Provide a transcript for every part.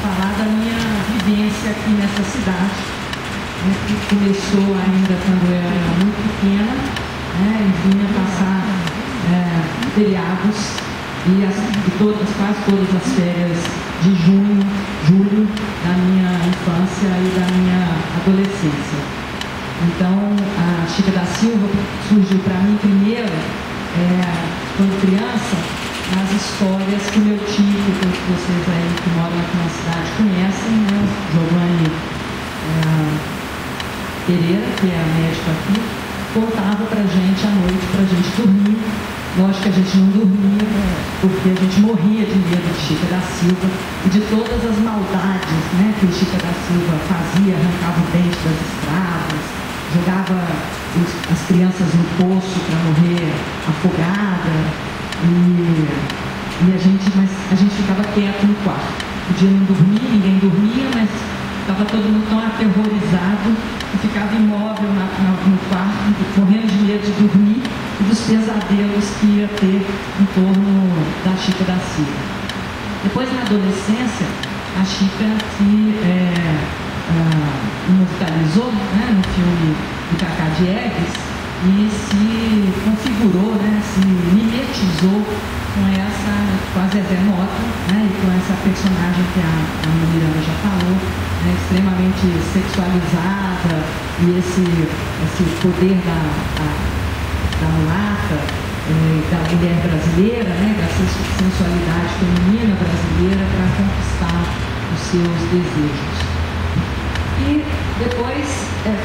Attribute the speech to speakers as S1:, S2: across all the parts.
S1: falar da minha vivência aqui nessa cidade, né, que começou ainda quando eu era muito pequena, né, e vinha passar feriados e quase todas as férias de junho, julho da minha infância e da minha adolescência. Então, a Chica da Silva surgiu para mim primeiro, quando criança, nas histórias que meu tio, que vocês aí que moram aqui na cidade conhecem, né? Giovanni Pereira, que é a médica aqui, contava pra gente à noite, pra gente dormir. Lógico que a gente não dormia, porque a gente morria de medo de Chica da Silva e de todas as maldades, né, que Chica da Silva fazia, arrancava o dente das escravas, jogava as crianças no poço para morrer afogada, mas a gente ficava quieto no quarto. Podia não dormir, ninguém dormia, mas estava todo mundo tão aterrorizado e ficava imóvel no quarto, morrendo de medo de dormir e dos pesadelos que ia ter em torno da Chica da Silva. Depois, na adolescência, a Chica se imortalizou, né, no filme do Cacá Diegues e se configurou, né, se mimetizou com a Zezé Mota, né, e com essa personagem que a Miranda já falou, né, extremamente sexualizada, e esse poder da mulata, da mulher brasileira, né, da sensualidade feminina brasileira para conquistar os seus desejos. E depois,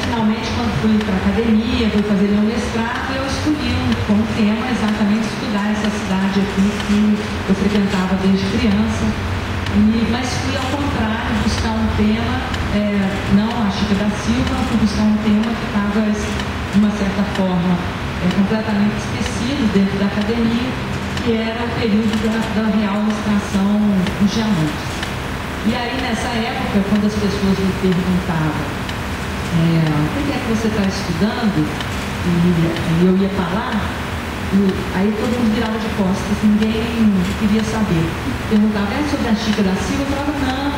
S1: finalmente, quando fui para a academia, fui fazer meu mestrado, eu escolhi como tema exatamente estudar essa cidade aqui que eu frequentava desde criança, mas fui ao contrário, buscar um tema, não a Chica da Silva, fui buscar um tema que estava, de uma certa forma, completamente esquecido dentro da academia, que era o período da real extração dos diamantes. E aí, nessa época, quando as pessoas me perguntavam o que é que você está estudando, e eu ia falar, aí todo mundo virava de costas, ninguém queria saber. Perguntava, é sobre a Chica da Silva? Eu falava, não,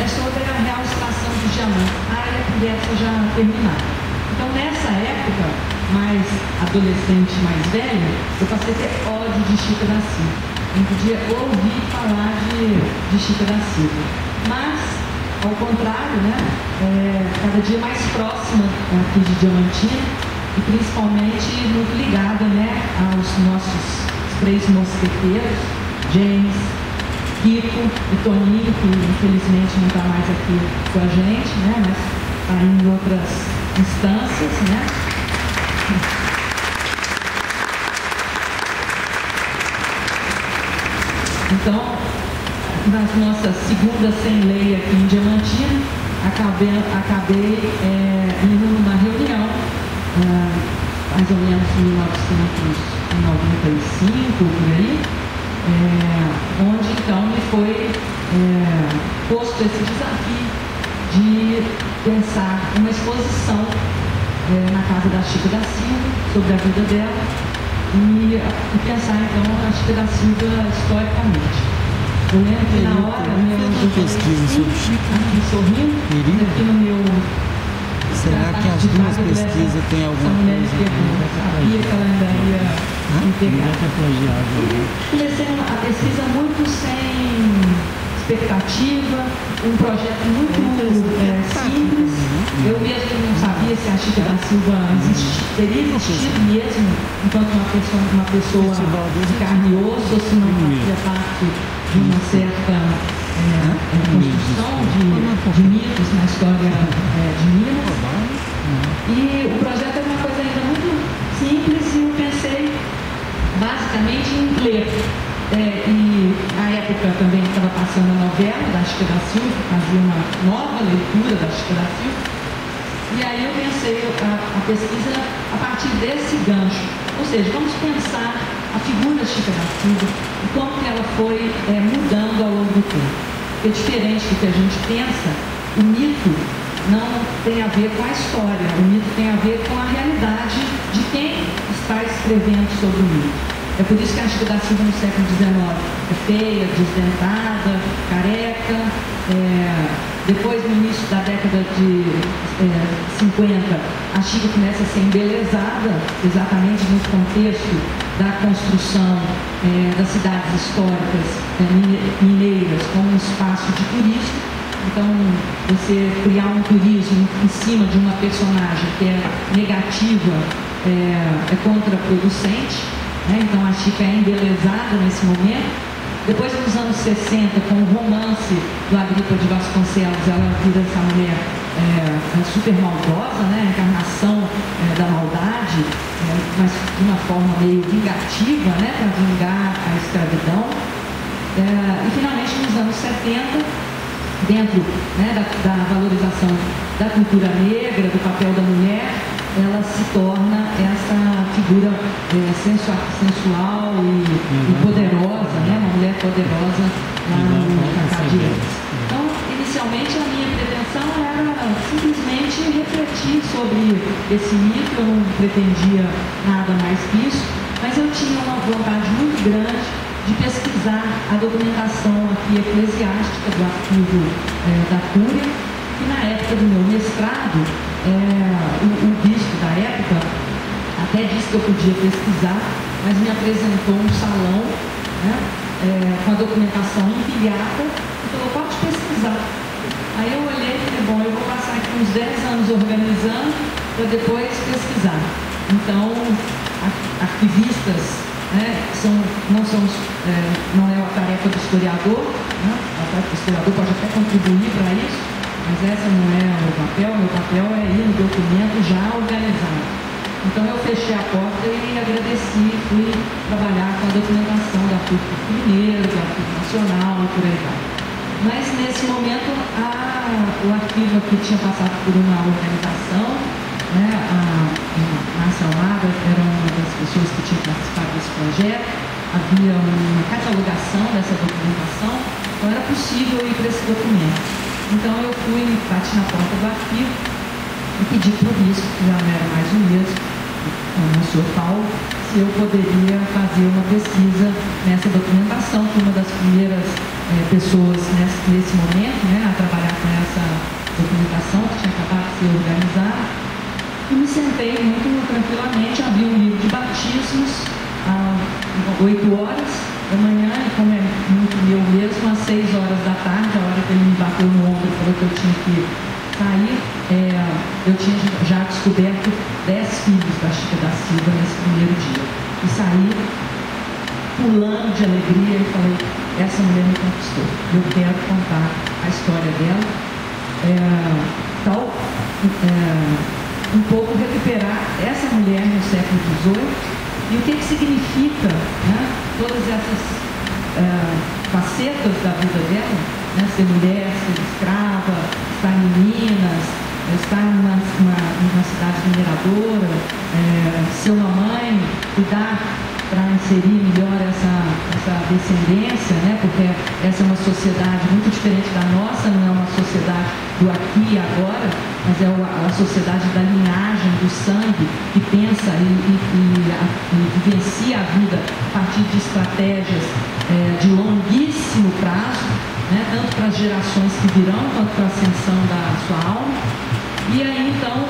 S1: é sobre a real extração dos diamantes. Aí a conversa já terminava. Então, nessa época, mais adolescente, mais velha, eu passei a ter ódio de Chica da Silva. Não podia ouvir falar de Chica da Silva. Mas, ao contrário, né, cada dia mais próxima aqui de Diamantina, e principalmente muito ligada, né, aos nossos três mosqueteiros, James, Kiko e Toninho, que infelizmente não está mais aqui com a gente, né, mas está em outras instâncias, né. Então, nas nossas segundas sem lei aqui em Diamantina, acabei indo numa reunião, mais ou menos em 1995, por aí, onde então me foi posto esse desafio de pensar uma exposição na casa da Chica da Silva, sobre a vida dela, e pensar então a Chica da Silva historicamente. Eu lembro que na hora eu
S2: pesquisa sobre Chica,
S1: aqui sorrindo, aqui no meu.
S2: Será que as duas pesquisas têm alguma coisa?
S1: Sabia que ela ainda ia integrar. Comecei a pesquisa muito sem expectativa, um projeto muito simples. Eu mesmo não sabia se a Chica da Silva teria existido mesmo enquanto uma pessoa de carne e osso, ou se não fazia parte de uma certa construção de mitos na história de Minas. E o projeto era uma coisa ainda muito simples e eu pensei basicamente em ler. E na época também estava passando a novela da Chica da Silva, fazia uma nova leitura da Chica da Silva. E aí eu pensei a pesquisa a partir desse gancho. Ou seja, vamos pensar a figura Chica da Silva e como que ela foi mudando ao longo do tempo. Porque diferente do que a gente pensa, o mito não tem a ver com a história, o mito tem a ver com a realidade de quem está escrevendo sobre o mito. É por isso que a Chica da Silva no século XIX é feia, desdentada, careca, Depois, no início da década de 50, a Chica começa a ser embelezada exatamente no contexto da construção das cidades históricas mineiras como um espaço de turismo. Então, você criar um turismo em cima de uma personagem que é negativa é contraproducente, né? Então, a Chica é embelezada nesse momento. Depois, nos anos 60, com o romance do Agripa de Vasconcelos, ela vira essa mulher super maldosa, né? A encarnação da maldade, mas de uma forma meio vingativa, né? Para vingar a escravidão. E, finalmente, nos anos 70, dentro, né, da valorização da cultura negra, do papel da mulher, ela se torna essa figura sensual e poderosa, né? Uma mulher poderosa lá no Cacá de Eggs. Então, inicialmente, a minha pretensão era simplesmente refletir sobre esse mito. Eu não pretendia nada mais que isso, mas eu tinha uma vontade muito grande de pesquisar a documentação aqui eclesiástica do arquivo da Cúria, e na época do meu mestrado, o bispo da época até disse que eu podia pesquisar, mas me apresentou um salão, né, com a documentação empilhada e falou: pode pesquisar. Aí eu olhei e falei: bom, eu vou passar aqui uns 10 anos organizando para depois pesquisar. Então, arquivistas, né, não é a tarefa do historiador, né? A tarefa do historiador pode até contribuir para isso, mas essa não é o meu papel é ir no documento já organizado. Então eu fechei a porta e agradeci, fui trabalhar com a documentação da PUC Mineiro, do Arquivo Nacional e por aí vai. Mas nesse momento o arquivo aqui tinha passado por uma organização, né? A Márcia Almada era uma das pessoas que tinha participado desse projeto, havia uma catalogação dessa documentação, então era possível ir para esse documento. Então eu fui, bati na porta do arquivo e pedi para o bispo, que já não era mais o mesmo, o senhor Paulo, se eu poderia fazer uma pesquisa nessa documentação, que uma das primeiras pessoas nesse momento, né, a trabalhar com essa documentação que tinha acabado de ser organizada. E me sentei muito tranquilamente, abri um livro de batismos às 8 horas da manhã, e como é muito meu mesmo, às 6 horas da tarde, a hora que ele me bateu no ombro e falou que eu tinha que sair, eu tinha já descoberto 10 filhos da Chica da Silva nesse primeiro dia. E saí pulando de alegria e falei: essa mulher me conquistou, eu quero contar a história dela. Um pouco recuperar essa mulher no século XVIII e o que significa, né, todas essas facetas da vida dela, né, ser mulher, ser escrava, estar em Minas, estar numa cidade mineradora, ser uma mãe, cuidar para inserir melhor essa descendência, né? Porque essa é uma sociedade muito diferente da nossa, não é uma sociedade do aqui e agora, mas é a sociedade da linhagem, do sangue, que pensa e vivencia a vida a partir de estratégias de longuíssimo prazo, né? Tanto para as gerações que virão, quanto para a ascensão da sua alma. E aí, então,